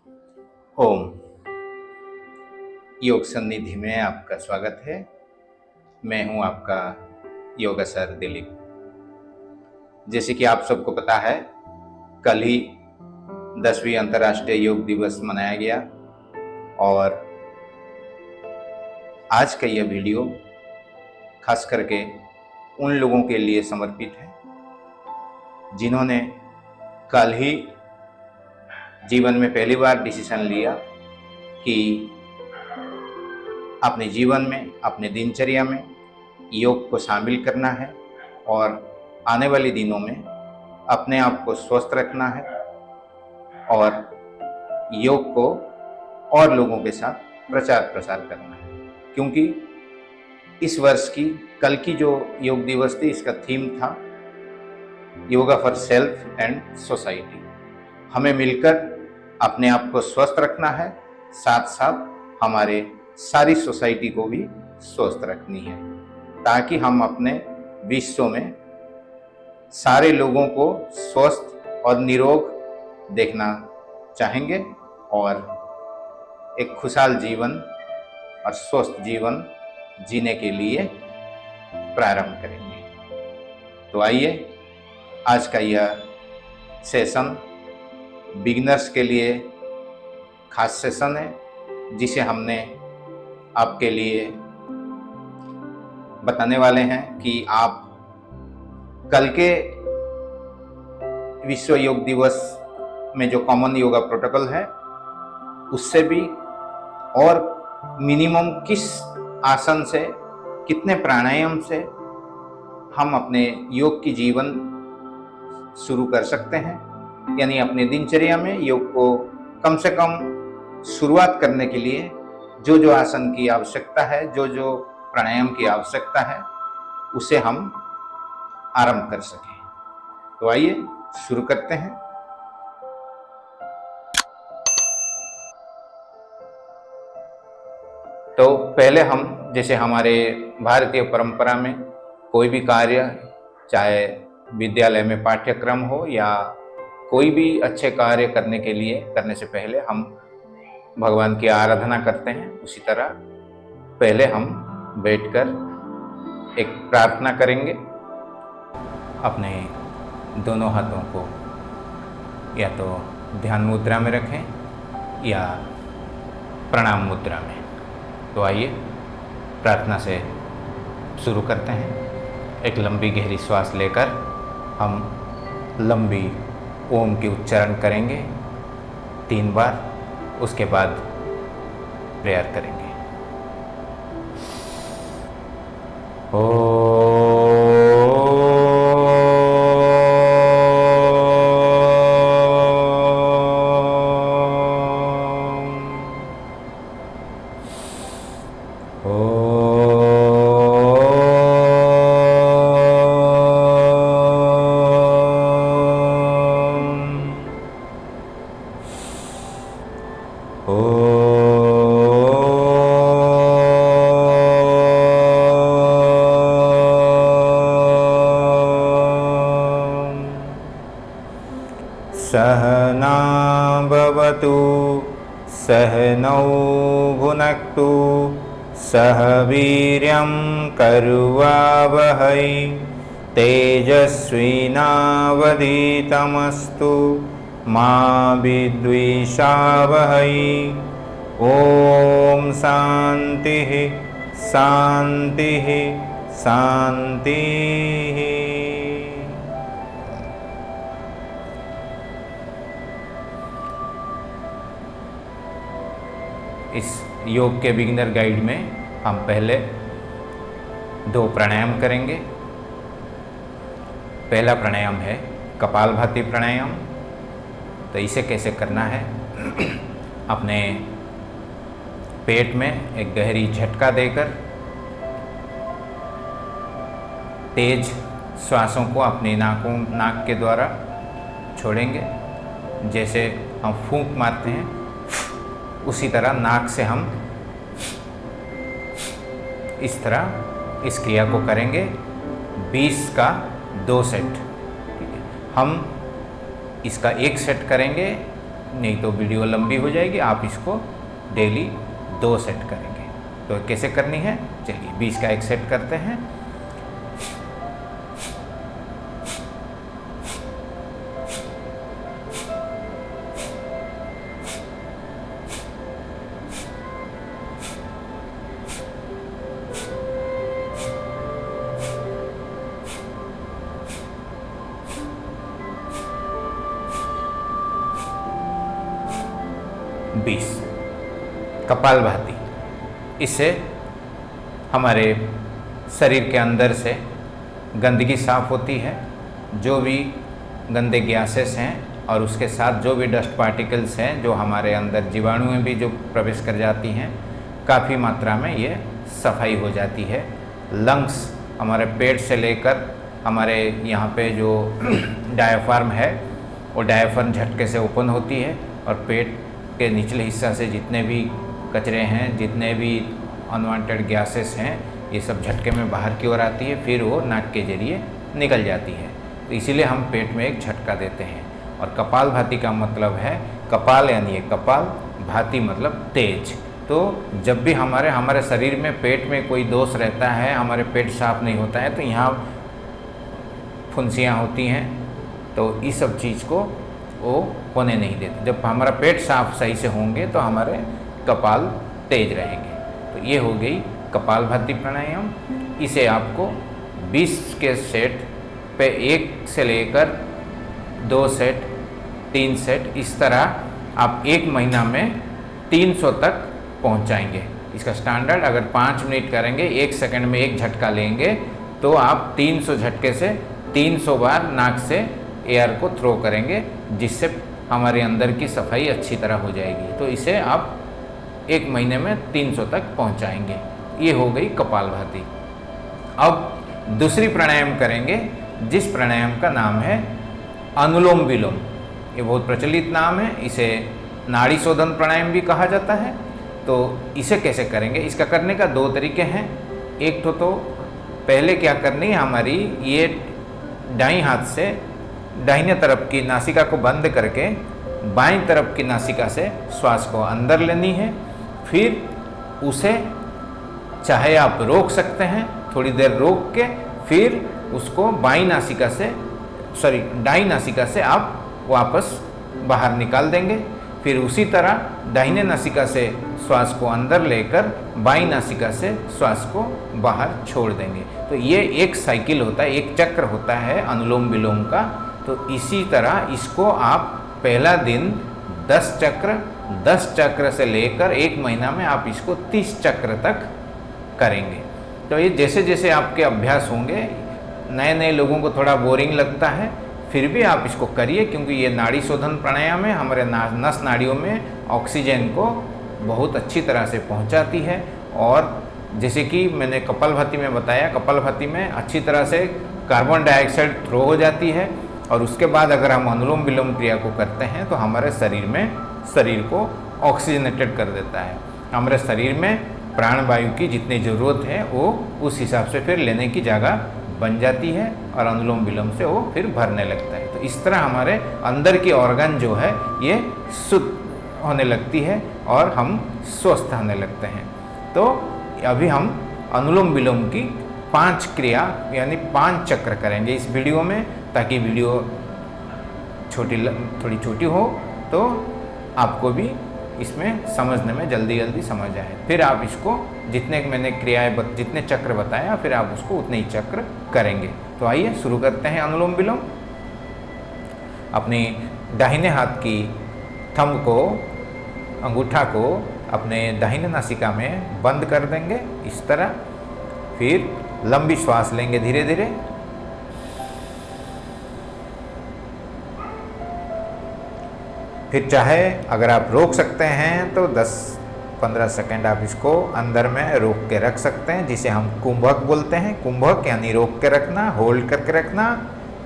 ओम। योग सन्निधि में आपका स्वागत है। मैं हूं आपका योगा सर दिलीप। जैसे कि आप सबको पता है, कल ही 10वीं अंतर्राष्ट्रीय योग दिवस मनाया गया और आज का यह वीडियो खास करके उन लोगों के लिए समर्पित है जिन्होंने कल ही जीवन में पहली बार डिसीजन लिया कि अपने जीवन में, अपने दिनचर्या में योग को शामिल करना है और आने वाले दिनों में अपने आप को स्वस्थ रखना है और योग को और लोगों के साथ प्रचार प्रसार करना है। क्योंकि इस वर्ष की कल की जो योग दिवस थी, इसका थीम था yoga for self and society. हमें मिलकर अपने आप को स्वस्थ रखना है, साथ साथ हमारे सारी सोसाइटी को भी स्वस्थ रखनी है, ताकि हम अपने विश्व में सारे लोगों को स्वस्थ और निरोग देखना चाहेंगे और एक खुशहाल जीवन और स्वस्थ जीवन जीने के लिए प्रारंभ करेंगे। तो आइए, आज का यह सेशन बिगिनर्स के लिए खास सेशन है, जिसे हमने आपके लिए बताने वाले हैं कि आप कल के विश्व योग दिवस में जो कॉमन योगा प्रोटोकॉल है, उससे भी और मिनिमम किस आसन से, कितने प्राणायाम से हम अपने योग की जीवन शुरू कर सकते हैं। यानी अपने दिनचर्या में योग को कम से कम शुरुआत करने के लिए जो जो आसन की आवश्यकता है, जो जो प्राणायाम की आवश्यकता है, उसे हम आरंभ कर सकें। तो आइए शुरू करते हैं। तो पहले हम, जैसे हमारे भारतीय परंपरा में कोई भी कार्य, चाहे विद्यालय में पाठ्यक्रम हो या कोई भी अच्छे कार्य करने से पहले हम भगवान की आराधना करते हैं, उसी तरह पहले हम बैठकर एक प्रार्थना करेंगे। अपने दोनों हाथों को या तो ध्यान मुद्रा में रखें या प्रणाम मुद्रा में। तो आइए प्रार्थना से शुरू करते हैं। एक लंबी गहरी श्वास लेकर हम लंबी ओम की उच्चारण करेंगे 3 बार, उसके बाद प्रेयर करेंगे। सहना भवतु सहनौ भुनक्तु सह वीर्यं कर्वावहै तेजस्विनावधीतमस्तु मा विद्विषावहै। ओम शांतिः शांतिः शांतिः। इस योग के बिगिनर गाइड में हम पहले 2 प्राणायाम करेंगे। पहला प्राणायाम है कपालभाति प्राणायाम। तो इसे कैसे करना है? अपने पेट में एक गहरी झटका देकर तेज श्वासों को अपने नाक के द्वारा छोड़ेंगे। जैसे हम फूंक मारते हैं, उसी तरह नाक से हम इस तरह इस क्रिया को करेंगे। 20 का 2 सेट। ठीक है, हम इसका 1 सेट करेंगे नहीं तो वीडियो लंबी हो जाएगी। आप इसको डेली 2 सेट करेंगे। तो कैसे करनी है, चलिए 20 का एक सेट करते हैं। कपालभाति, इससे हमारे शरीर के अंदर से गंदगी साफ होती है। जो भी गंदे गैसेस हैं और उसके साथ जो भी डस्ट पार्टिकल्स हैं जो हमारे अंदर जीवाणु में भी जो प्रवेश कर जाती हैं, काफ़ी मात्रा में ये सफाई हो जाती है। लंग्स, हमारे पेट से लेकर हमारे यहाँ पे जो डायफ्राम है, वो डायफ्राम झटके से ओपन होती है और पेट के निचले हिस्सा से जितने भी कचरे हैं, जितने भी अनवांटेड गैसेस हैं, ये सब झटके में बाहर की ओर आती है, फिर वो नाक के जरिए निकल जाती है। तो इसीलिए हम पेट में एक झटका देते हैं। और कपालभाति का मतलब है, कपाल यानी कपाल, भाति मतलब तेज। तो जब भी हमारे शरीर में पेट में कोई दोष रहता है, हमारे पेट साफ नहीं होता है, तो यहाँ फुंसियाँ होती हैं, तो इस सब चीज़ को वो होने नहीं देते। जब हमारा पेट साफ सही से होंगे तो हमारे कपाल तेज रहेंगे। तो ये हो गई कपालभाति प्राणायाम। इसे आपको 20 के सेट पे 1 से लेकर 2 सेट, 3 सेट, इस तरह आप 1 महीना में 300 तक पहुंचाएंगे। इसका स्टैंडर्ड, अगर 5 मिनट करेंगे, 1 सेकंड में 1 झटका लेंगे, तो आप 300 झटके से 300 बार नाक से एयर को थ्रो करेंगे, जिससे हमारे अंदर की सफाई अच्छी तरह हो जाएगी। तो इसे आप 1 महीने में 300 तक पहुंचाएंगे। ये हो गई कपालभाति। अब दूसरी प्राणायाम करेंगे, जिस प्राणायाम का नाम है अनुलोम विलोम। ये बहुत प्रचलित नाम है, इसे नाड़ी शोधन प्राणायाम भी कहा जाता है। तो इसे कैसे करेंगे, इसका करने का 2 तरीके हैं। एक तो पहले क्या करनी है, हमारी ये दाईं हाथ से दाहिने तरफ की नासिका को बंद करके बाईं तरफ की नासिका से श्वास को अंदर लेनी है। फिर उसे चाहे आप रोक सकते हैं, थोड़ी देर रोक के फिर उसको दाईं नासिका से आप वापस बाहर निकाल देंगे। फिर उसी तरह दाहिने नासिका से श्वास को अंदर लेकर बाईं नासिका से श्वास को बाहर छोड़ देंगे। तो ये एक साइकिल होता है, एक चक्र होता है अनुलोम विलोम का। तो इसी तरह इसको आप पहला दिन 10 चक्र से लेकर 1 महीना में आप इसको 30 चक्र तक करेंगे। तो ये जैसे जैसे आपके अभ्यास होंगे, नए लोगों को थोड़ा बोरिंग लगता है, फिर भी आप इसको करिए, क्योंकि ये नाड़ी शोधन प्राणायाम है, हमारे नस नाड़ियों में ऑक्सीजन को बहुत अच्छी तरह से पहुंचाती है। और जैसे कि मैंने कपालभाति में बताया, कपालभाति में अच्छी तरह से कार्बन डाइऑक्साइड थ्रो हो जाती है, और उसके बाद अगर हम अनुलोम विलोम क्रिया को करते हैं तो हमारे शरीर को ऑक्सीजनेटेड कर देता है। हमारे शरीर में प्राणवायु की जितनी ज़रूरत है वो उस हिसाब से फिर लेने की जगह बन जाती है, और अनुलोम विलोम से वो फिर भरने लगता है। तो इस तरह हमारे अंदर की ऑर्गन जो है ये शुद्ध होने लगती है और हम स्वस्थ होने लगते हैं। तो अभी हम अनुलोम विलोम की 5 क्रिया यानी 5 चक्र करेंगे इस वीडियो में, ताकि वीडियो थोड़ी छोटी हो तो आपको भी इसमें समझने में जल्दी समझ आए। फिर आप इसको जितने चक्र बताया, फिर आप उसको उतने ही चक्र करेंगे। तो आइए शुरू करते हैं अनुलोम विलोम। अपनी दाहिने हाथ की थंब को, अंगूठा को अपने दाहिने नासिका में बंद कर देंगे इस तरह। फिर लंबी श्वास लेंगे धीरे धीरे। फिर चाहे अगर आप रोक सकते हैं तो 10-15 सेकंड आप इसको अंदर में रोक के रख सकते हैं, जिसे हम कुंभक बोलते हैं। कुंभक यानी रोक के रखना, होल्ड करके रखना।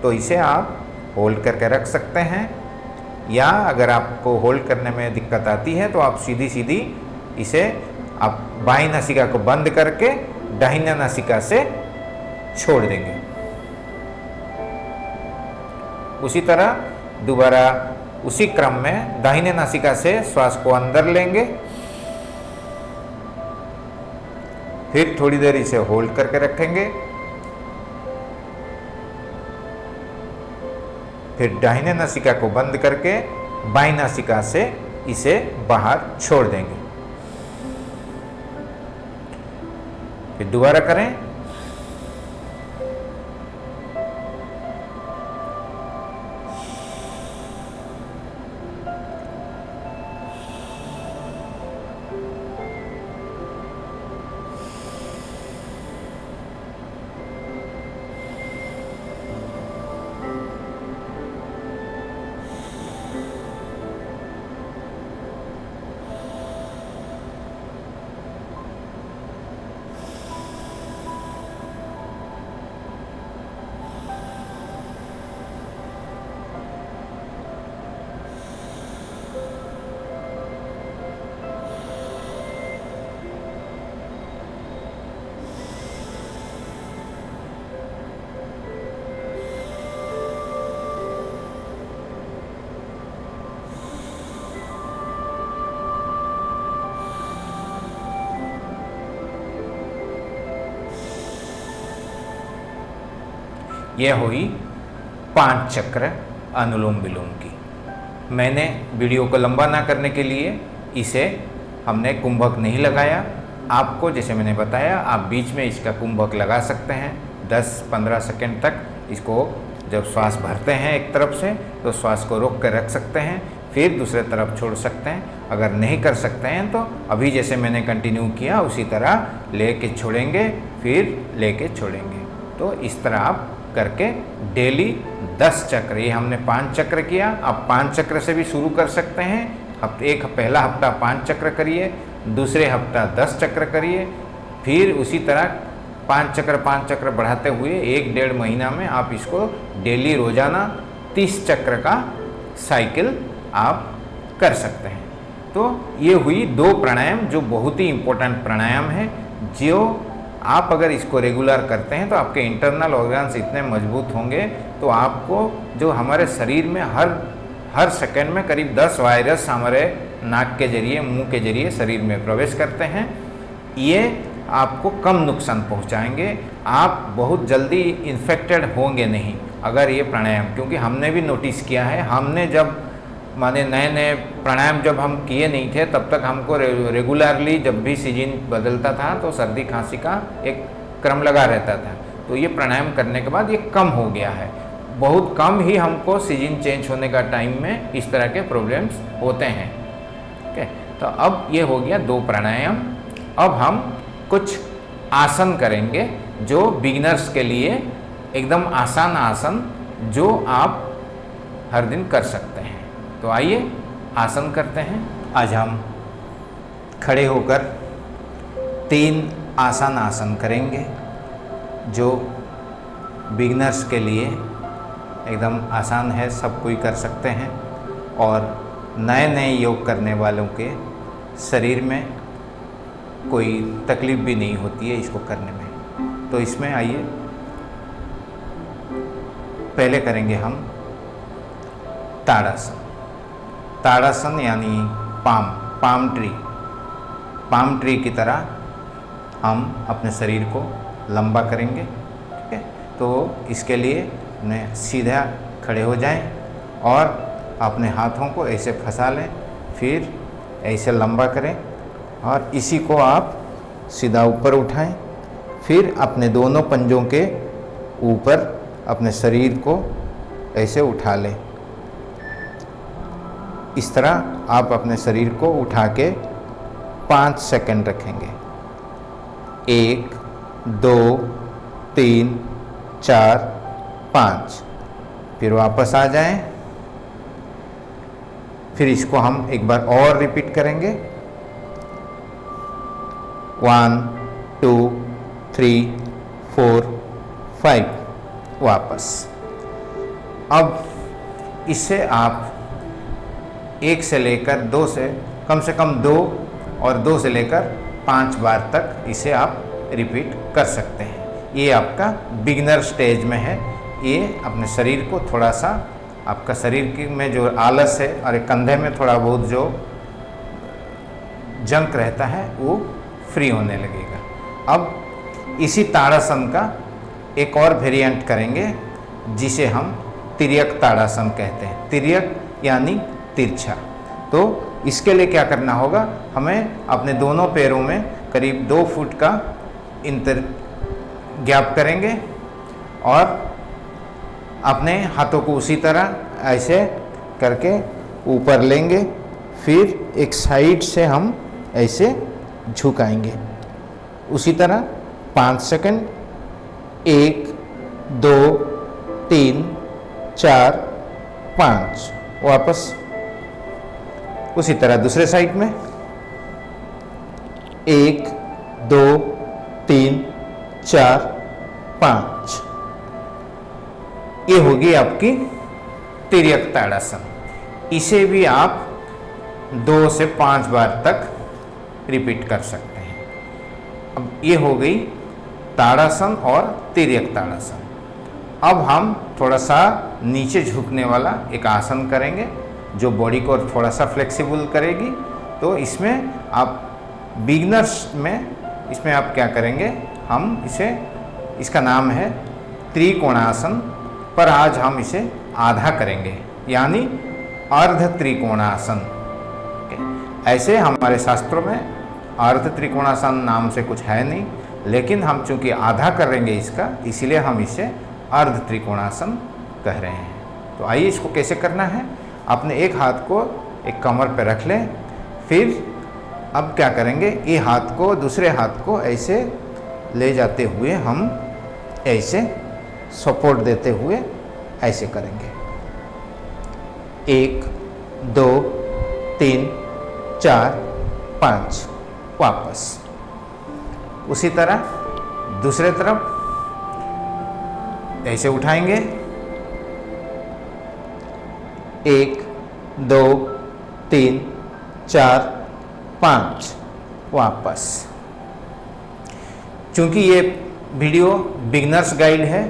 तो इसे आप होल्ड करके रख सकते हैं, या अगर आपको होल्ड करने में दिक्कत आती है तो आप सीधी इसे आप बाईं नासिका को बंद करके दाहिने नासिका से छोड़ देंगे। उसी तरह दोबारा उसी क्रम में दाहिने नासिका से श्वास को अंदर लेंगे, फिर थोड़ी देर इसे होल्ड करके रखेंगे, फिर दाहिने नासिका को बंद करके बाईं नासिका से इसे बाहर छोड़ देंगे। फिर दोबारा करें। यह हुई 5 चक्र अनुलोम विलोम की। मैंने वीडियो को लंबा ना करने के लिए इसे हमने कुंभक नहीं लगाया। आपको जैसे मैंने बताया, आप बीच में इसका कुंभक लगा सकते हैं 10-15 सेकंड तक। इसको जब श्वास भरते हैं एक तरफ से तो श्वास को रोक कर रख सकते हैं, फिर दूसरे तरफ छोड़ सकते हैं। अगर नहीं कर सकते हैं तो अभी जैसे मैंने कंटिन्यू किया उसी तरह लेके छोड़ेंगे, फिर लेके छोड़ेंगे। तो इस तरह आप करके डेली 10 चक्र, ये हमने 5 चक्र किया, आप 5 चक्र से भी शुरू कर सकते हैं। एक पहला हफ्ता 5 चक्र करिए, दूसरे हफ्ता 10 चक्र करिए, फिर उसी तरह 5 चक्र बढ़ाते हुए 1-1.5 महीना में आप इसको डेली रोजाना 30 चक्र का साइकिल आप कर सकते हैं। तो ये हुई 2 प्राणायाम जो बहुत ही इम्पोर्टेंट प्राणायाम है, जो आप अगर इसको रेगुलर करते हैं तो आपके इंटरनल ऑर्गन्स इतने मजबूत होंगे तो आपको जो हमारे शरीर में हर सेकंड में करीब 10 वायरस हमारे नाक के जरिए, मुंह के जरिए शरीर में प्रवेश करते हैं, ये आपको कम नुकसान पहुंचाएंगे। आप बहुत जल्दी इन्फेक्टेड होंगे नहीं अगर ये प्राणायाम, क्योंकि हमने भी नोटिस किया है, हमने जब माने नए प्राणायाम जब हम किए नहीं थे तब तक हमको रेगुलरली जब भी सीजन बदलता था तो सर्दी खांसी का एक क्रम लगा रहता था। तो ये प्राणायाम करने के बाद ये कम हो गया है। बहुत कम ही हमको सीजन चेंज होने का टाइम में इस तरह के प्रॉब्लम्स होते हैं। ओके, तो अब ये हो गया 2 प्राणायाम। अब हम कुछ आसन करेंगे जो बिगिनर्स के लिए एकदम आसान आसन जो आप हर दिन कर सकते हैं। तो आइए आसन करते हैं। आज हम खड़े होकर 3 आसान आसन करेंगे जो बिगिनर्स के लिए एकदम आसान है, सब कोई कर सकते हैं और नए योग करने वालों के शरीर में कोई तकलीफ भी नहीं होती है इसको करने में। तो इसमें आइए पहले करेंगे हम ताड़ासन। ताड़ासन यानी पाम ट्री की तरह हम अपने शरीर को लंबा करेंगे। ठीक है, तो इसके लिए अपने सीधा खड़े हो जाएं और अपने हाथों को ऐसे फंसा लें, फिर ऐसे लंबा करें और इसी को आप सीधा ऊपर उठाएं, फिर अपने दोनों पंजों के ऊपर अपने शरीर को ऐसे उठा लें। इस तरह आप अपने शरीर को उठा के 5 सेकंड रखेंगे। 1, 2, 3, 4, 5। फिर वापस आ जाएं। फिर इसको हम एक बार और रिपीट करेंगे। 1, 2, 3, 4, 5। वापस। अब इससे आप 1 से लेकर 2 से कम 2 और 2 से लेकर 5 बार तक इसे आप रिपीट कर सकते हैं। ये आपका बिगिनर स्टेज में है। ये अपने शरीर को थोड़ा सा आपका शरीर में जो आलस है और एक कंधे में थोड़ा बहुत जो जंक रहता है वो फ्री होने लगेगा। अब इसी ताड़ासन का एक और वेरिएंट करेंगे जिसे हम तिर्यक ताड़ासन कहते हैं। तिर्यक यानी तिरछा। तो इसके लिए क्या करना होगा, हमें अपने दोनों पैरों में करीब 2 फुट का गैप करेंगे और अपने हाथों को उसी तरह ऐसे करके ऊपर लेंगे, फिर एक साइड से हम ऐसे झुकाएंगे। उसी तरह 5 सेकंड, 1 2 3 4 5, वापस उसी तरह दूसरे साइड में 1 2 3 4 5। ये होगी आपकी तिर्यक ताड़ासन। इसे भी आप 2 से 5 बार तक रिपीट कर सकते हैं। अब ये हो गई ताड़ासन और तिर्यक ताड़ासन। अब हम थोड़ा सा नीचे झुकने वाला एक आसन करेंगे जो बॉडी को थोड़ा सा फ्लेक्सिबल करेगी। तो इसमें आप बिगनर्स में इसमें आप क्या करेंगे, हम इसका नाम है त्रिकोणासन, पर आज हम इसे आधा करेंगे यानी अर्ध त्रिकोणासन। ऐसे हमारे शास्त्रों में अर्ध त्रिकोणासन नाम से कुछ है नहीं, लेकिन हम चूंकि आधा करेंगे इसका, इसीलिए हम इसे अर्ध त्रिकोणासन कह रहे हैं। तो आइए इसको कैसे करना है। अपने एक हाथ को एक कमर पे रख लें, फिर अब क्या करेंगे, ये हाथ को दूसरे हाथ को ऐसे ले जाते हुए हम ऐसे सपोर्ट देते हुए ऐसे करेंगे। 1 2 3 4 5, वापस उसी तरह दूसरे तरफ ऐसे उठाएंगे। 1 2 3 4 5, वापस। चूंकि ये वीडियो बिगनर्स गाइड है,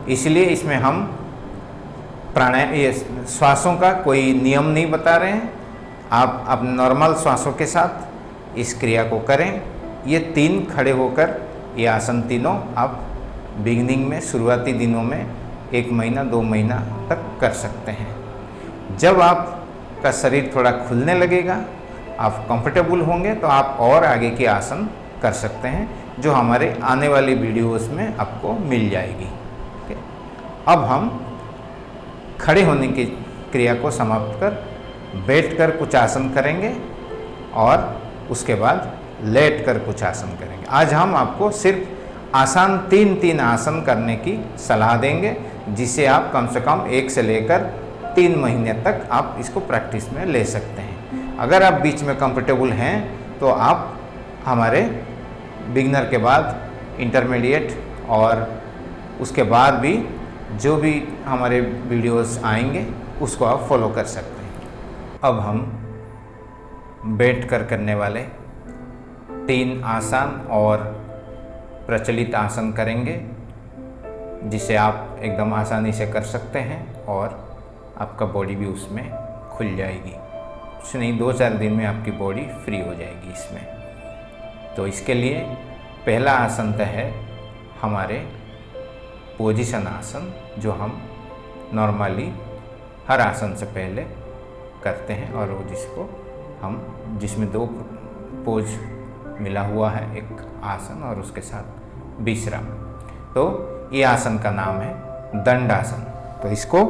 इसलिए इसमें हम ये श्वासों का कोई नियम नहीं बता रहे हैं। आप अपने नॉर्मल श्वासों के साथ इस क्रिया को करें। ये 3 खड़े होकर ये आसन तीनों आप बिगिनिंग में शुरुआती दिनों में 1 महीना 2 महीना तक कर सकते हैं। जब आपका शरीर थोड़ा खुलने लगेगा, आप कंफर्टेबल होंगे, तो आप और आगे के आसन कर सकते हैं जो हमारे आने वाली वीडियोस में आपको मिल जाएगी। अब हम खड़े होने की क्रिया को समाप्त कर बैठकर कुछ आसन करेंगे और उसके बाद लेटकर कुछ आसन करेंगे। आज हम आपको सिर्फ आसान 3 आसन करने की सलाह देंगे, जिसे आप कम से कम 1 से लेकर 3 महीने तक आप इसको प्रैक्टिस में ले सकते हैं। अगर आप बीच में कंफर्टेबल हैं तो आप हमारे बिगनर के बाद इंटरमीडिएट और उसके बाद भी जो भी हमारे वीडियोस आएंगे उसको आप फॉलो कर सकते हैं। अब हम बैठकर करने वाले 3 आसान और प्रचलित आसन करेंगे, जिसे आप एकदम आसानी से कर सकते हैं और आपका बॉडी भी उसमें खुल जाएगी। कुछ नहीं, 2-4 दिन में आपकी बॉडी फ्री हो जाएगी इसमें। तो इसके लिए पहला आसन तो है हमारे पोजीशन आसन, जो हम नॉर्मली हर आसन से पहले करते हैं, और वो जिसमें 2 पोज मिला हुआ है, एक आसन और उसके साथ विश्राम। तो ये आसन का नाम है दंडासन। तो इसको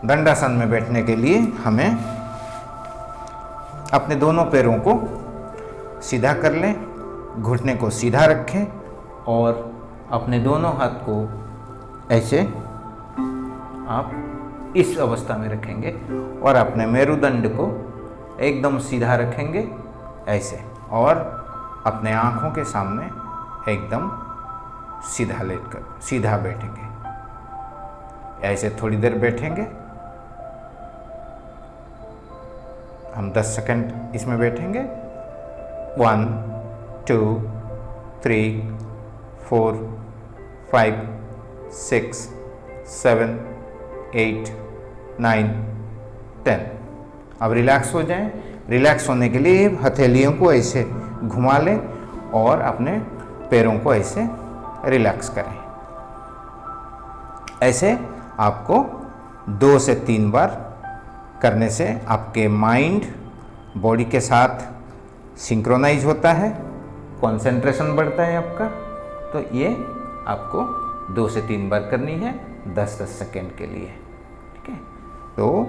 दंडासन में बैठने के लिए हमें अपने दोनों पैरों को सीधा कर लें, घुटने को सीधा रखें और अपने दोनों हाथ को ऐसे आप इस अवस्था में रखेंगे और अपने मेरुदंड को एकदम सीधा रखेंगे ऐसे, और अपने आँखों के सामने एकदम सीधा लेटकर सीधा बैठेंगे। ऐसे थोड़ी देर बैठेंगे। हम 10 सेकंड इसमें बैठेंगे। 1 2 3 4 5 6 7 8 9, 10। अब रिलैक्स हो जाएं। रिलैक्स होने के लिए हथेलियों को ऐसे घुमा लें और अपने पैरों को ऐसे रिलैक्स करें। ऐसे आपको 2 से 3 बार करने से आपके माइंड बॉडी के साथ सिंक्रोनाइज होता है, कंसंट्रेशन बढ़ता है आपका। तो ये आपको 2 से 3 बार करनी है 10-10 सेकेंड के लिए, ठीक है। तो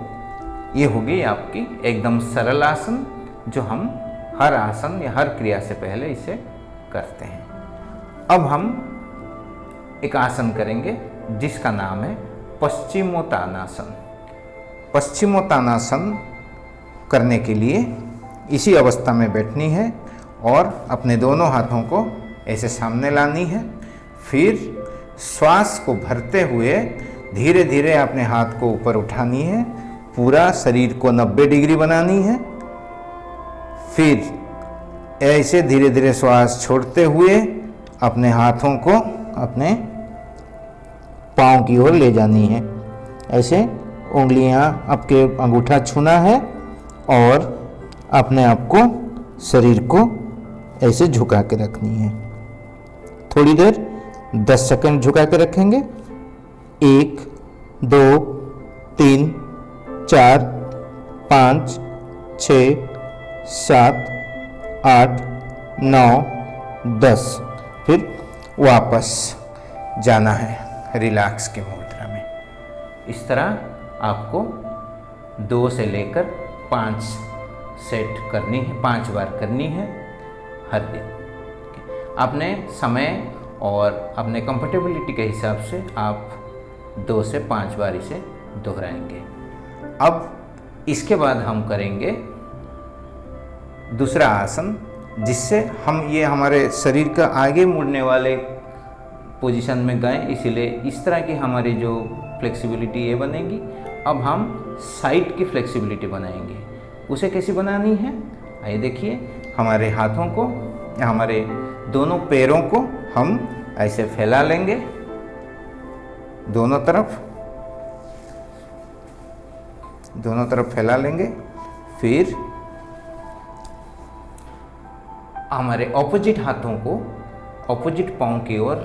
ये होगी आपकी एकदम सरल आसन, जो हम हर आसन या हर क्रिया से पहले इसे करते हैं। अब हम एक आसन करेंगे जिसका नाम है पश्चिमोत्तानासन। पश्चिमोत्तानासन करने के लिए इसी अवस्था में बैठनी है और अपने दोनों हाथों को ऐसे सामने लानी है। फिर श्वास को भरते हुए धीरे धीरे अपने हाथ को ऊपर उठानी है, पूरा शरीर को 90 डिग्री बनानी है। फिर ऐसे धीरे धीरे श्वास छोड़ते हुए अपने हाथों को अपने पाँव की ओर ले जानी है। ऐसे उंगलियां, आपके अंगूठा छूना है और अपने आप को, शरीर को ऐसे झुका के रखनी है। थोड़ी देर 10 सेकंड झुका के रखेंगे। 1, 2, 3, 4, 5, 6, 7, 8, 9, 10। फिर वापस जाना है रिलैक्स की मुद्रा में। इस तरह आपको 2 से लेकर 5 सेट करनी है, 5 बार करनी है हर दिन। अपने समय और अपने कंफर्टेबिलिटी के हिसाब से आप 2 से 5 बार इसे दोहराएंगे। अब इसके बाद हम करेंगे दूसरा आसन, जिससे हम ये हमारे शरीर का आगे मुड़ने वाले पोजीशन में गए, इसीलिए इस तरह की हमारी जो फ्लेक्सिबिलिटी ये बनेगी। अब हम साइड की फ्लेक्सिबिलिटी बनाएंगे। उसे कैसे बनानी है, आइए देखिए। हमारे हाथों को, हमारे दोनों पैरों को हम ऐसे फैला लेंगे दोनों तरफ फैला लेंगे। फिर हमारे ऑपोजिट हाथों को ऑपोजिट पाँव की ओर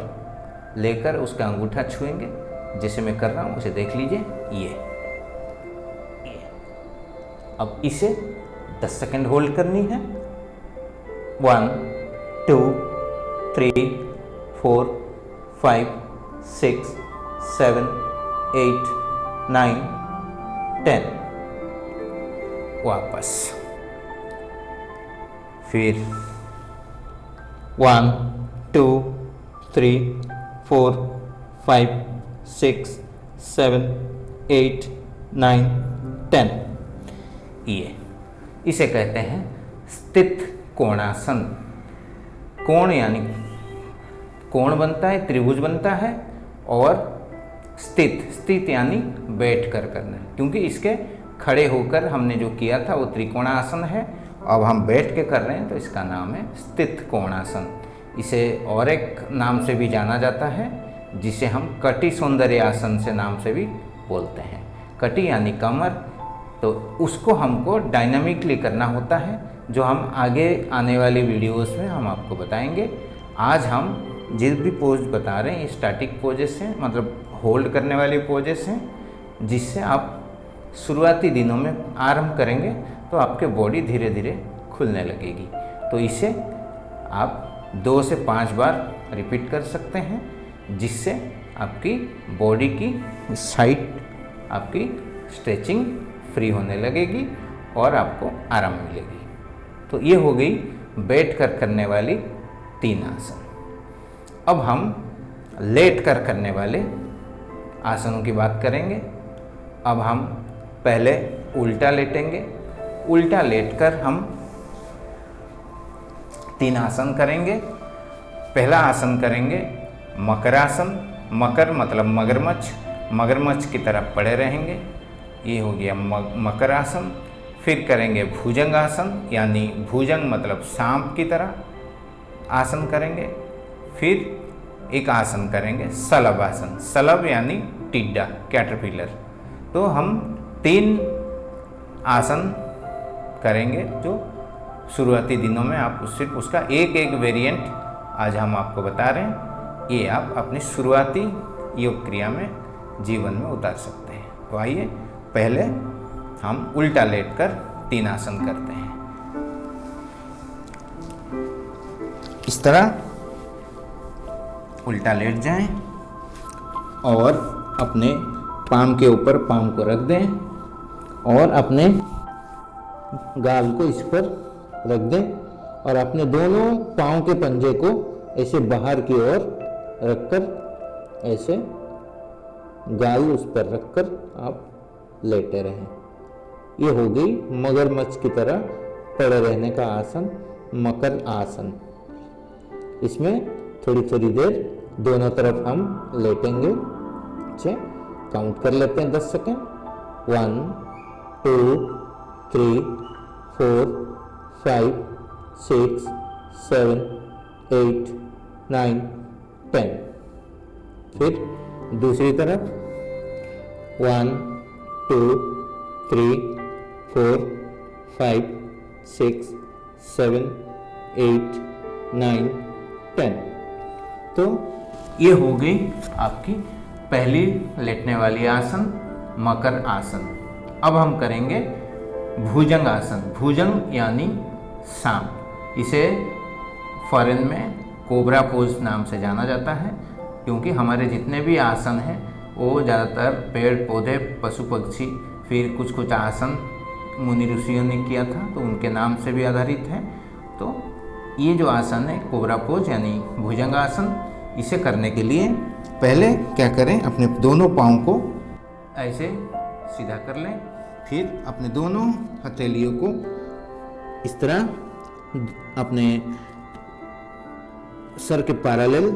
लेकर उसका अंगूठा छुएंगे। जैसे मैं कर रहा हूँ उसे देख लीजिए। ये अब इसे 10 सेकंड होल्ड करनी है। 1, 2, 3, 4, 5, 6, 7, 8, 9, 10। वापस फिर 1, 2, 3, 4, 5, 6, 7, 8, 9, 10। ये इसे कहते हैं स्थित कोणासन। कोण यानी कोण बनता है, त्रिभुज बनता है, और स्थित यानी बैठ कर करना है। क्योंकि इसके खड़े होकर हमने जो किया था वो त्रिकोणासन है, अब हम बैठ के कर रहे हैं तो इसका नाम है स्थित कोणासन। इसे और एक नाम से भी जाना जाता है, जिसे हम कटी सौंदर्य आसन से नाम से भी बोलते हैं। कटी यानी कमर, तो उसको हमको डायनामिकली करना होता है, जो हम आगे आने वाली वीडियोस में हम आपको बताएंगे। आज हम जिस भी पोज बता रहे हैं स्टैटिक पोजेस हैं, मतलब होल्ड करने वाली पोजेस हैं, जिससे आप शुरुआती दिनों में आरंभ करेंगे तो आपके बॉडी धीरे धीरे खुलने लगेगी। तो इसे आप 2 से 5 बार रिपीट कर सकते हैं, जिससे आपकी बॉडी की साइड आपकी स्ट्रेचिंग फ्री होने लगेगी और आपको आराम मिलेगी। तो ये हो गई बैठ कर करने वाली 3 आसन। अब हम लेट कर करने वाले आसनों की बात करेंगे। अब हम पहले उल्टा लेटेंगे। उल्टा लेटकर हम 3 आसन करेंगे। पहला आसन करेंगे मकरासन। मकर मतलब मगरमच्छ, मगरमच्छ की तरफ पड़े रहेंगे, ये हो गया मकरासन। फिर करेंगे भुजंगासन, यानी भुजंग मतलब सांप की तरह आसन करेंगे। फिर एक आसन करेंगे सलभ आसन। सलभ यानी टिड्डा, कैटरपिलर। तो हम 3 आसन करेंगे जो शुरुआती दिनों में आप सिर्फ उसका एक वेरिएंट आज हम आपको बता रहे हैं। ये आप अपनी शुरुआती योग क्रिया में जीवन में उतार सकते हैं। तो आइए पहले हम उल्टा लेटकर 3 आसन करते हैं। इस तरह उल्टा लेट जाएं और अपने पाम के ऊपर पाम को रख दें और अपने गाल को इस पर रख दें और अपने दोनों पाँव के पंजे को ऐसे बाहर की ओर रखकर ऐसे गाल उस पर रखकर आप लेटे रहें। ये हो गई मगरमच्छ की तरह पड़े रहने का आसन, मकर आसन। इसमें थोड़ी थोड़ी देर दोनों तरफ हम लेटेंगे। अच्छा, काउंट कर लेते हैं 10 सेकेंड। 1 2 3 4 5 6 7 8 9 10। फिर दूसरी तरफ 1 2 3 4 5 6 7 8 9 10। तो ये हो गई आपकी पहली लेटने वाली आसन, मकर आसन। अब हम करेंगे भुजंग आसन। भुजंग यानी सांप। इसे फॉरेन में कोबरा पोज नाम से जाना जाता है, क्योंकि हमारे जितने भी आसन हैं वो ज़्यादातर पेड़ पौधे, पशु पक्षी, फिर कुछ कुछ आसन मुनि ऋषियों ने किया था तो उनके नाम से भी आधारित है। तो ये जो आसन है कोबरा पोज यानी भुजंग आसन, इसे करने के लिए पहले क्या करें, अपने दोनों पाँव को ऐसे सीधा कर लें। फिर अपने दोनों हथेलियों को इस तरह अपने सर के पैरेलल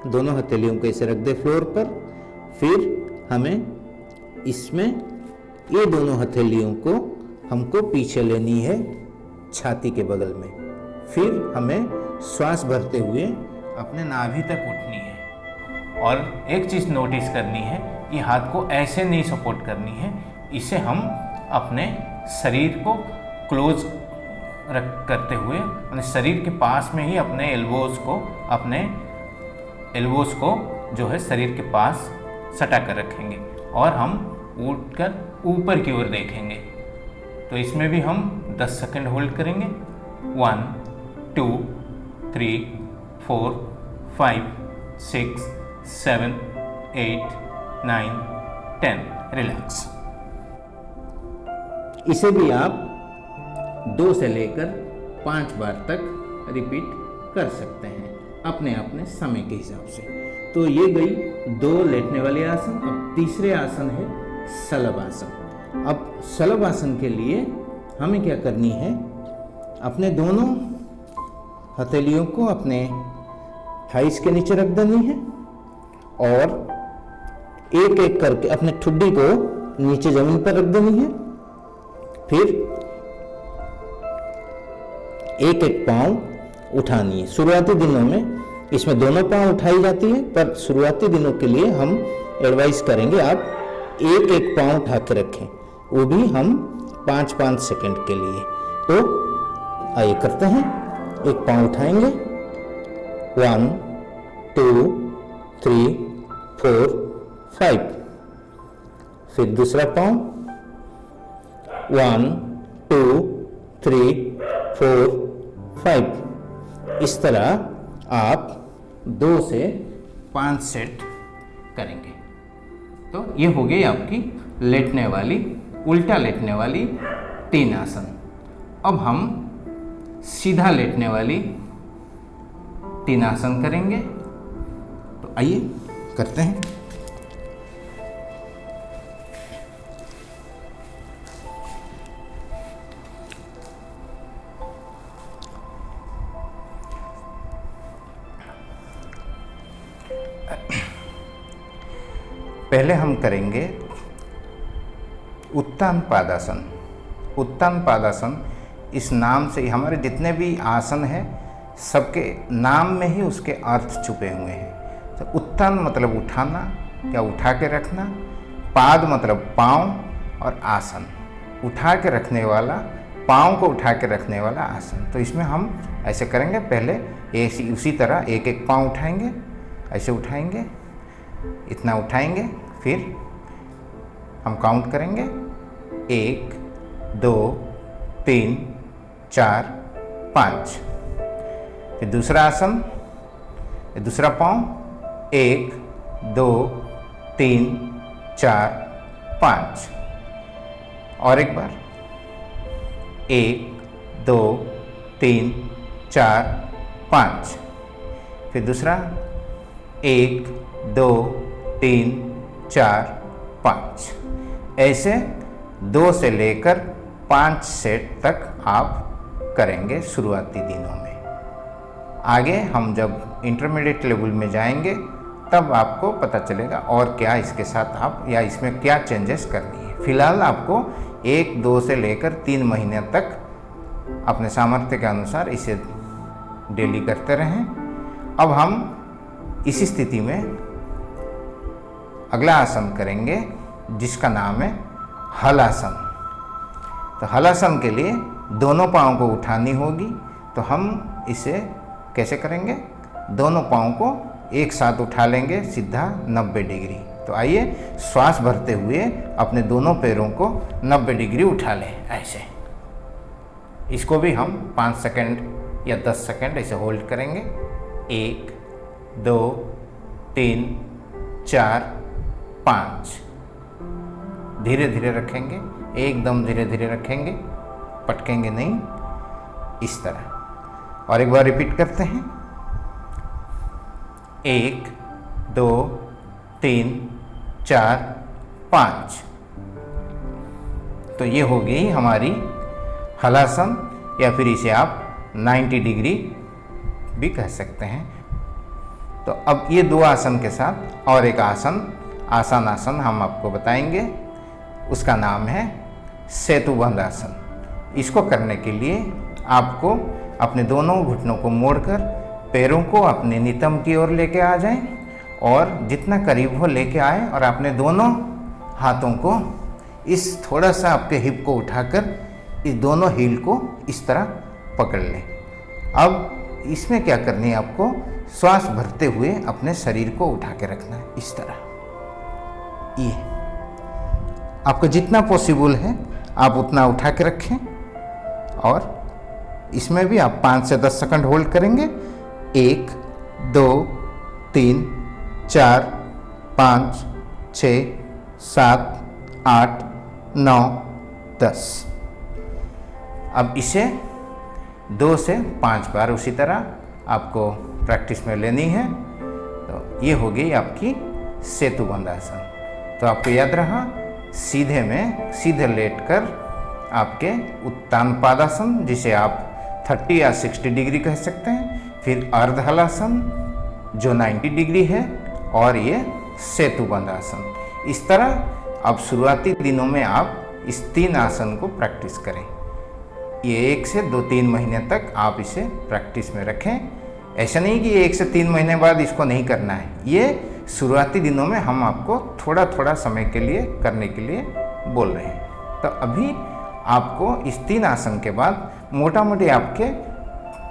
दोनों हथेलियों को ऐसे रख दे फ्लोर पर। फिर हमें इसमें ये दोनों हथेलियों को हमको पीछे लेनी है छाती के बगल में। फिर हमें श्वास भरते हुए अपने नाभि तक उठनी है। और एक चीज़ नोटिस करनी है कि हाथ को ऐसे नहीं सपोर्ट करनी है, इसे हम अपने शरीर को क्लोज रख करते हुए अपने शरीर के पास में ही अपने एल्बोस को जो है शरीर के पास सटा कर रखेंगे और हम उठकर ऊपर की ओर देखेंगे। तो इसमें भी हम 10 सेकंड होल्ड करेंगे। 1 2 3 4 5 6 7 8 9 10। रिलैक्स। इसे भी आप 2 से लेकर 5 बार तक रिपीट कर सकते हैं अपने अपने समय के हिसाब से। तो ये गई 2 लेटने वाले आसन। अब तीसरे आसन है शलभ आसन। अब शलभ आसन के लिए हमें क्या करनी है, अपने दोनों हथेलियों को अपने थाइस के नीचे रख देनी है और एक एक करके अपने ठुड्डी को नीचे जमीन पर रख देनी है। फिर एक एक पाँव उठानी है। शुरुआती दिनों में इसमें दोनों पाँव उठाई जाती है, पर शुरुआती दिनों के लिए हम एडवाइस करेंगे आप एक एक पाँव उठा के रखें, वो भी हम 5-5 सेकंड के लिए। तो आइए करते हैं। एक पाँव उठाएंगे। 1 2 3 4 5। फिर दूसरा पाँव 1 2 3 4 5। इस तरह आप 2 से 5 सेट करेंगे। तो ये हो गई आपकी लेटने वाली, उल्टा लेटने वाली 3 आसन। अब हम सीधा लेटने वाली 3 आसन करेंगे। तो आइए करते हैं। पहले हम करेंगे उत्तान पादासन। उत्तान पादासन इस नाम से हमारे जितने भी आसन हैं सबके नाम में ही उसके अर्थ छुपे हुए हैं। तो उत्तान मतलब उठाना या उठा के रखना, पाद मतलब पाँव और आसन, उठा के रखने वाला, पाँव को उठा के रखने वाला आसन। तो इसमें हम ऐसे करेंगे, पहले ऐसी उसी तरह एक एक पाँव उठाएंगे, ऐसे उठाएंगे, इतना उठाएंगे, फिर हम काउंट करेंगे 1 2 3 4 5। फिर दूसरा आसन, दूसरा पाँव 1 2 3 4 5। और एक बार 1 2 3 4 5। फिर दूसरा 1 2 3 4 5। ऐसे 2 से लेकर 5 सेट तक आप करेंगे शुरुआती दिनों में। आगे हम जब इंटरमीडिएट लेवल में जाएंगे तब आपको पता चलेगा और क्या इसके साथ आप या इसमें क्या चेंजेस करनी है। फिलहाल आपको 1 2 से लेकर 3 महीने तक अपने सामर्थ्य के अनुसार इसे डेली करते रहें। अब हम इसी स्थिति में अगला आसन करेंगे जिसका नाम है हलासन। तो हलासन के लिए दोनों पाँव को उठानी होगी। तो हम इसे कैसे करेंगे, दोनों पाँव को एक साथ उठा लेंगे सीधा 90 डिग्री। तो आइए श्वास भरते हुए अपने दोनों पैरों को 90 डिग्री उठा लें ऐसे। इसको भी हम 5 सेकंड या 10 सेकंड ऐसे होल्ड करेंगे। 1 2 3 4 5। धीरे धीरे रखेंगे, एकदम धीरे धीरे रखेंगे, पटकेंगे नहीं, इस तरह। और एक बार रिपीट करते हैं। 1 2 3 4 5। तो ये हो गई हमारी हलासन, या फिर इसे आप 90 डिग्री भी कह सकते हैं। तो अब ये 2 आसन के साथ और एक आसान आसन हम आपको बताएंगे। उसका नाम है सेतुबंध आसन। इसको करने के लिए आपको अपने दोनों घुटनों को मोड़कर पैरों को अपने नितंब की ओर लेके आ जाएं, और जितना करीब हो लेके आए, और अपने दोनों हाथों को इस थोड़ा सा आपके हिप को उठाकर इस दोनों हील को इस तरह पकड़ लें। अब इसमें क्या करनी है, आपको श्वास भरते हुए अपने शरीर को उठा के रखना है इस तरह। ये आपको जितना पॉसिबल है आप उतना उठा के रखें, और इसमें भी आप 5 से 10 सेकंड होल्ड करेंगे। 1 2 3 4 5 6 7 8 9 10। अब इसे 2 से 5 बार उसी तरह आपको प्रैक्टिस में लेनी है। तो ये हो गई आपकी सेतुबंध आसन। तो आपको याद रहा, सीधे में सीधे लेटकर आपके उत्तान पादासन, जिसे आप 30 या 60 डिग्री कह सकते हैं, फिर अर्ध हलासन जो 90 डिग्री है, और ये सेतुबंध आसन। इस तरह अब शुरुआती दिनों में आप इस 3 आसन को प्रैक्टिस करें। ये 1 से 2-3 महीने तक आप इसे प्रैक्टिस में रखें। ऐसा नहीं कि 1 से 3 महीने बाद इसको नहीं करना है। ये शुरुआती दिनों में हम आपको थोड़ा थोड़ा समय के लिए करने के लिए बोल रहे हैं। तो अभी आपको इस 3 आसन के बाद मोटा मोटी आपके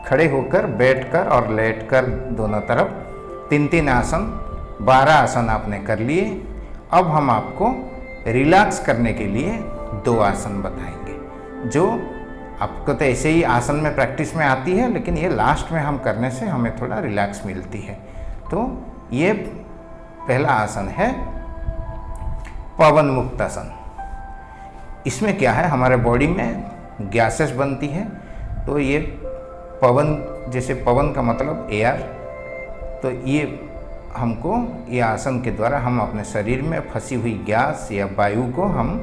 खड़े होकर, बैठकर और लेटकर दोनों तरफ 3-3 आसन, 12 आसन आपने कर लिए। अब हम आपको रिलैक्स करने के लिए 2 आसन बताएंगे, जो आपको तो ऐसे ही आसन में प्रैक्टिस में आती है, लेकिन ये लास्ट में हम करने से हमें थोड़ा रिलैक्स मिलती है। तो ये पहला आसन है पवन मुक्त आसन। इसमें क्या है, हमारे बॉडी में गैसेस बनती है। तो ये पवन, जैसे पवन का मतलब एयर, तो ये हमको ये आसन के द्वारा हम अपने शरीर में फंसी हुई गैस या वायु को हम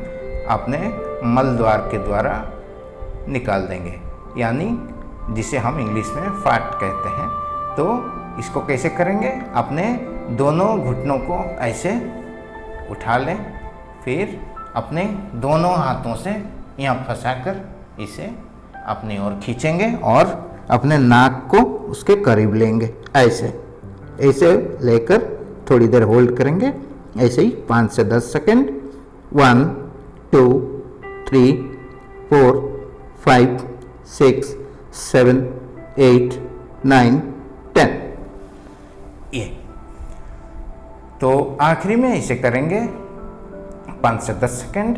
अपने मल द्वार के द्वारा निकाल देंगे, यानी जिसे हम इंग्लिश में फाट कहते हैं। तो इसको कैसे करेंगे, अपने दोनों घुटनों को ऐसे उठा लें, फिर अपने दोनों हाथों से यहाँ फंसाकर इसे अपनी ओर खींचेंगे और अपने नाक को उसके करीब लेंगे। ऐसे ऐसे लेकर थोड़ी देर होल्ड करेंगे, ऐसे ही 5 से 10 सेकंड। 1 2, 3, 4, 5, 6, 7, 8, 9, 10। ये तो आखिरी में इसे करेंगे 5 से 10 सेकेंड,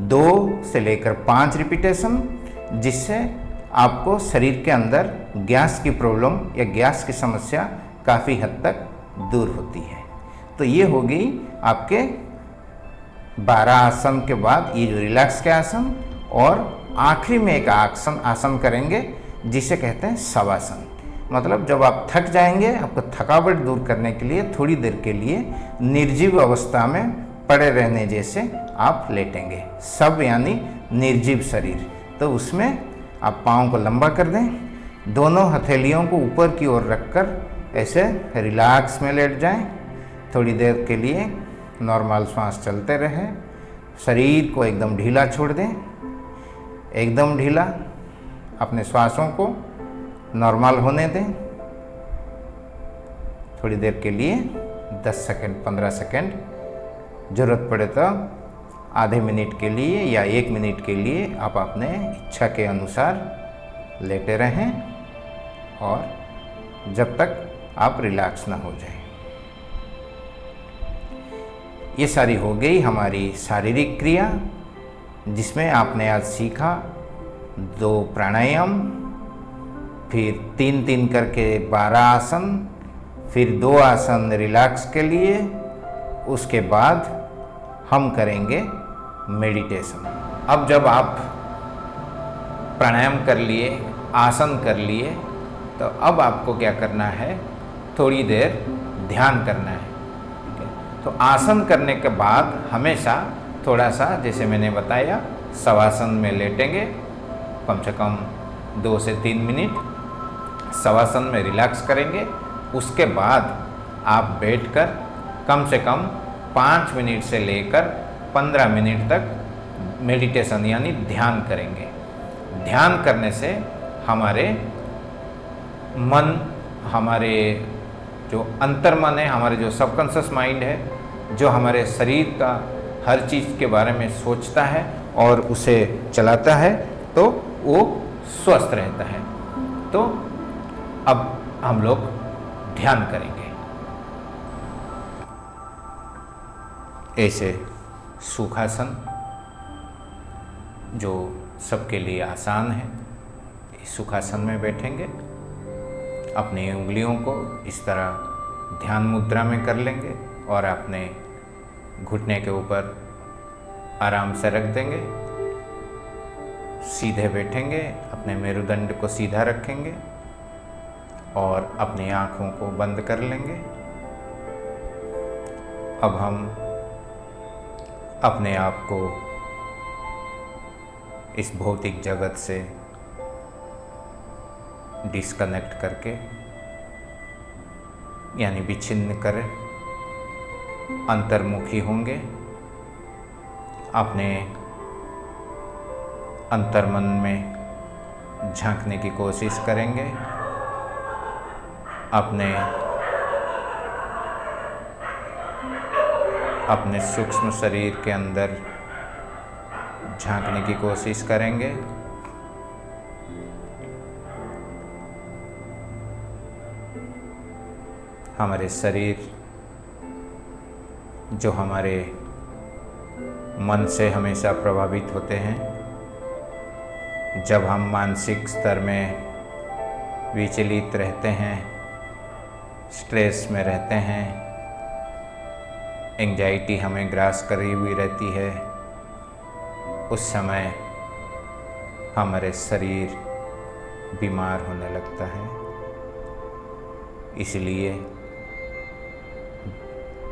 2 से लेकर 5 रिपीटेशन, जिससे आपको शरीर के अंदर गैस की प्रॉब्लम या गैस की समस्या काफ़ी हद तक दूर होती है। तो ये होगी आपके 12 आसन के बाद ये जो रिलैक्स के आसन, और आखिरी में एक आसन करेंगे जिसे कहते हैं शवासन। मतलब जब आप थक जाएंगे, आपको थकावट दूर करने के लिए थोड़ी देर के लिए निर्जीव अवस्था में पड़े रहने जैसे आप लेटेंगे। सब यानी निर्जीव शरीर। तो उसमें आप पाँव को लंबा कर दें, दोनों हथेलियों को ऊपर की ओर रखकर ऐसे रिलैक्स में लेट जाएं। थोड़ी देर के लिए नॉर्मल श्वास चलते रहे, शरीर को एकदम ढीला छोड़ दें, एकदम ढीला। अपने श्वासों को नॉर्मल होने दें। थोड़ी देर के लिए 10 सेकंड 15 सेकंड, ज़रूरत पड़े तो आधे मिनट के लिए या 1 मिनट के लिए आप अपने इच्छा के अनुसार लेटे रहें, और जब तक आप रिलैक्स ना हो जाए। ये सारी हो गई हमारी शारीरिक क्रिया, जिसमें आपने आज सीखा 2 प्राणायाम, फिर 3-3 करके 12 आसन, फिर 2 आसन रिलैक्स के लिए। उसके बाद हम करेंगे मेडिटेशन। अब जब आप प्राणायाम कर लिए, आसन कर लिए, तो अब आपको क्या करना है, थोड़ी देर ध्यान करना है। ठीक है? तो आसन करने के बाद हमेशा थोड़ा सा, जैसे मैंने बताया, शवासन में लेटेंगे, कम से कम 2 से 3 मिनट शवासन में रिलैक्स करेंगे। उसके बाद आप बैठकर कम से कम 5 मिनट से लेकर 15 मिनट तक मेडिटेशन यानी ध्यान करेंगे। ध्यान करने से हमारे मन, हमारे जो अंतर्मन है, हमारे जो सबकॉन्शियस माइंड है, जो हमारे शरीर का हर चीज़ के बारे में सोचता है और उसे चलाता है, तो वो स्वस्थ रहता है। तो अब हम लोग ध्यान करेंगे। ऐसे सुखासन, जो सबके लिए आसान है, इस सुखासन में बैठेंगे। अपनी उंगलियों को इस तरह ध्यान मुद्रा में कर लेंगे और अपने घुटने के ऊपर आराम से रख देंगे। सीधे बैठेंगे, अपने मेरुदंड को सीधा रखेंगे और अपनी आँखों को बंद कर लेंगे। अब हम अपने आप को इस भौतिक जगत से डिस्कनेक्ट करके, यानी विच्छिन्न कर अंतर्मुखी होंगे। अपने अंतर्मन में झांकने की कोशिश करेंगे। अपने सूक्ष्म शरीर के अंदर झांकने की कोशिश करेंगे। हमारे शरीर जो हमारे मन से हमेशा प्रभावित होते हैं, जब हम मानसिक स्तर में विचलित रहते हैं, स्ट्रेस में रहते हैं, एंजाइटी हमें ग्रास करी हुई रहती है, उस समय हमारे शरीर बीमार होने लगता है। इसलिए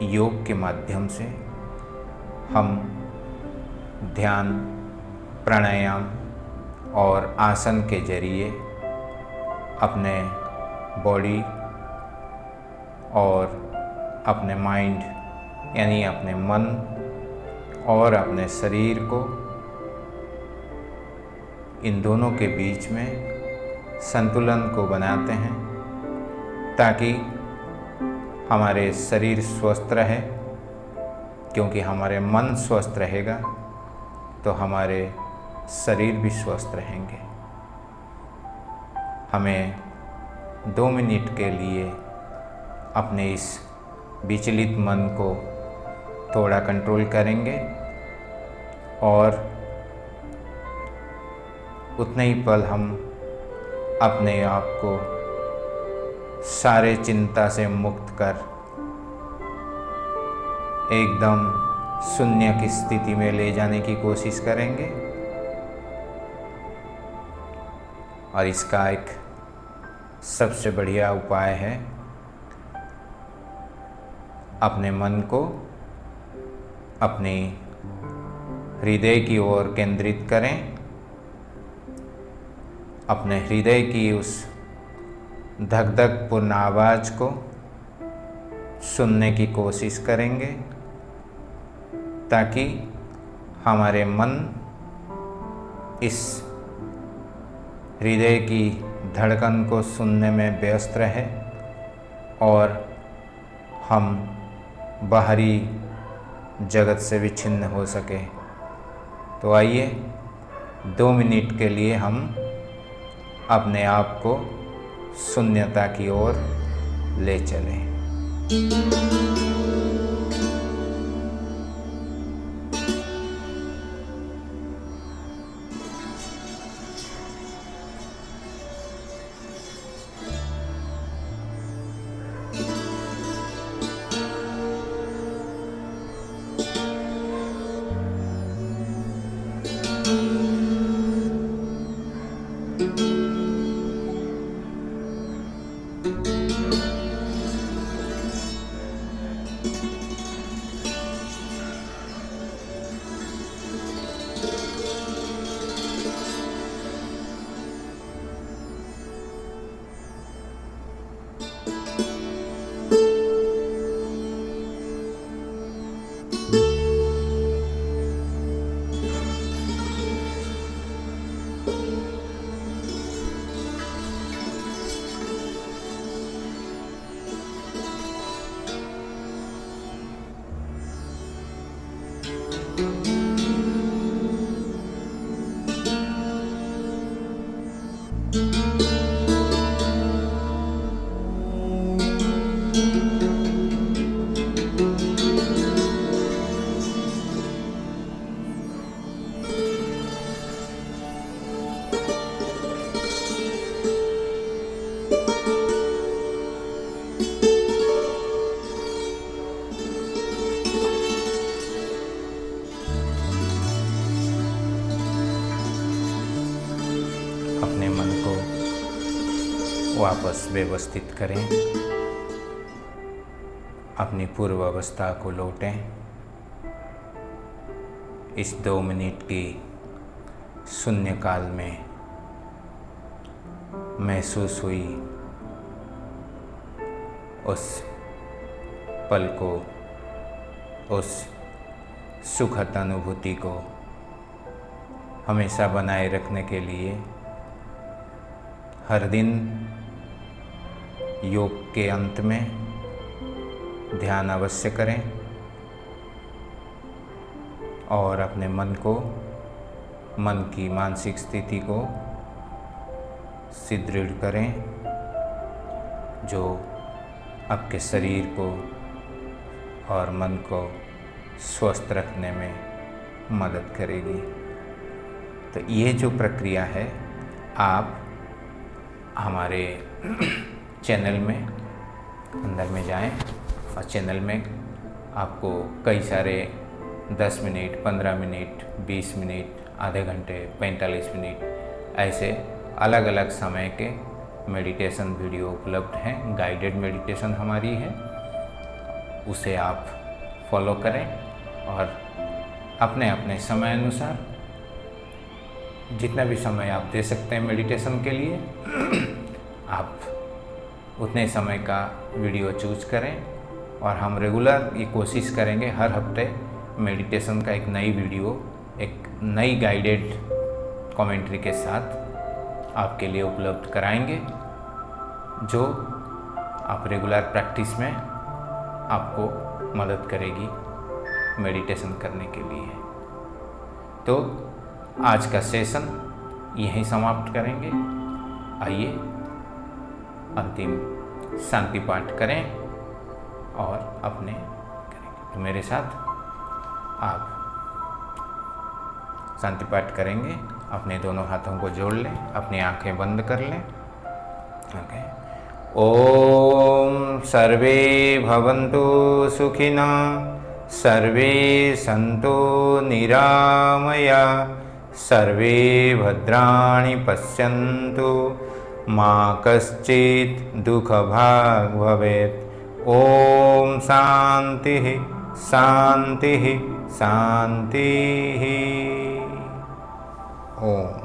योग के माध्यम से हम ध्यान, प्राणायाम और आसन के जरिए अपने बॉडी और अपने माइंड यानी अपने मन और अपने शरीर को, इन दोनों के बीच में संतुलन को बनाते हैं, ताकि हमारे शरीर स्वस्थ रहे। क्योंकि हमारे मन स्वस्थ रहेगा तो हमारे शरीर भी स्वस्थ रहेंगे। हमें 2 मिनट के लिए अपने इस विचलित मन को थोड़ा कंट्रोल करेंगे और उतने ही पल हम अपने आप को सारे चिंता से मुक्त कर एकदम शून्य की स्थिति में ले जाने की कोशिश करेंगे। और इसका एक सबसे बढ़िया उपाय है अपने मन को अपने हृदय की ओर केंद्रित करें। अपने हृदय की उस धक धक पूर्ण आवाज़ को सुनने की कोशिश करेंगे ताकि हमारे मन इस हृदय की धड़कन को सुनने में व्यस्त रहे और हम बाहरी जगत से विच्छिन्न हो सके। तो आइए 2 मिनट के लिए हम अपने आप को शून्यता की ओर ले चलें। अपने मन को वापस व्यवस्थित करें, अपनी पूर्व अवस्था को लौटें। इस 2 मिनट की शून्य काल में महसूस हुई उस पल को, उस सुखद अनुभूति को हमेशा बनाए रखने के लिए हर दिन योग के अंत में ध्यान अवश्य करें और अपने मन को, मन की मानसिक स्थिति को सुदृढ़ करें जो आपके शरीर को और मन को स्वस्थ रखने में मदद करेगी। तो ये जो प्रक्रिया है, आप हमारे चैनल में अंदर में जाएं और चैनल में आपको कई सारे 10 मिनट, 15 मिनट, 20 मिनट, आधे घंटे, 45 मिनट ऐसे अलग अलग समय के मेडिटेशन वीडियो उपलब्ध हैं। गाइडेड मेडिटेशन हमारी है, उसे आप फॉलो करें और अपने अपने समय अनुसार जितना भी समय आप दे सकते हैं मेडिटेशन के लिए आप उतने समय का वीडियो चूज करें। और हम रेगुलर ये कोशिश करेंगे हर हफ्ते मेडिटेशन का एक नई वीडियो, एक नई गाइडेड कमेंट्री के साथ आपके लिए उपलब्ध कराएंगे, जो आप रेगुलर प्रैक्टिस में आपको मदद करेगी मेडिटेशन करने के लिए। तो आज का सेशन यहीं समाप्त करेंगे। आइए अंतिम शांति पाठ करें और अपने करेंगे। तो मेरे साथ आप शांति पाठ करेंगे। अपने दोनों हाथों को जोड़ लें, अपनी आंखें बंद कर लें। ओके। ओम सर्वे भवन्तु सुखिनः, सर्वे सन्तु निरामया, सर्वे भद्राणि पश्यन्तु, मा कश्चित् दुःखभाग् भवेत्। ओम शान्तिः शान्तिः शान्तिः। ओम।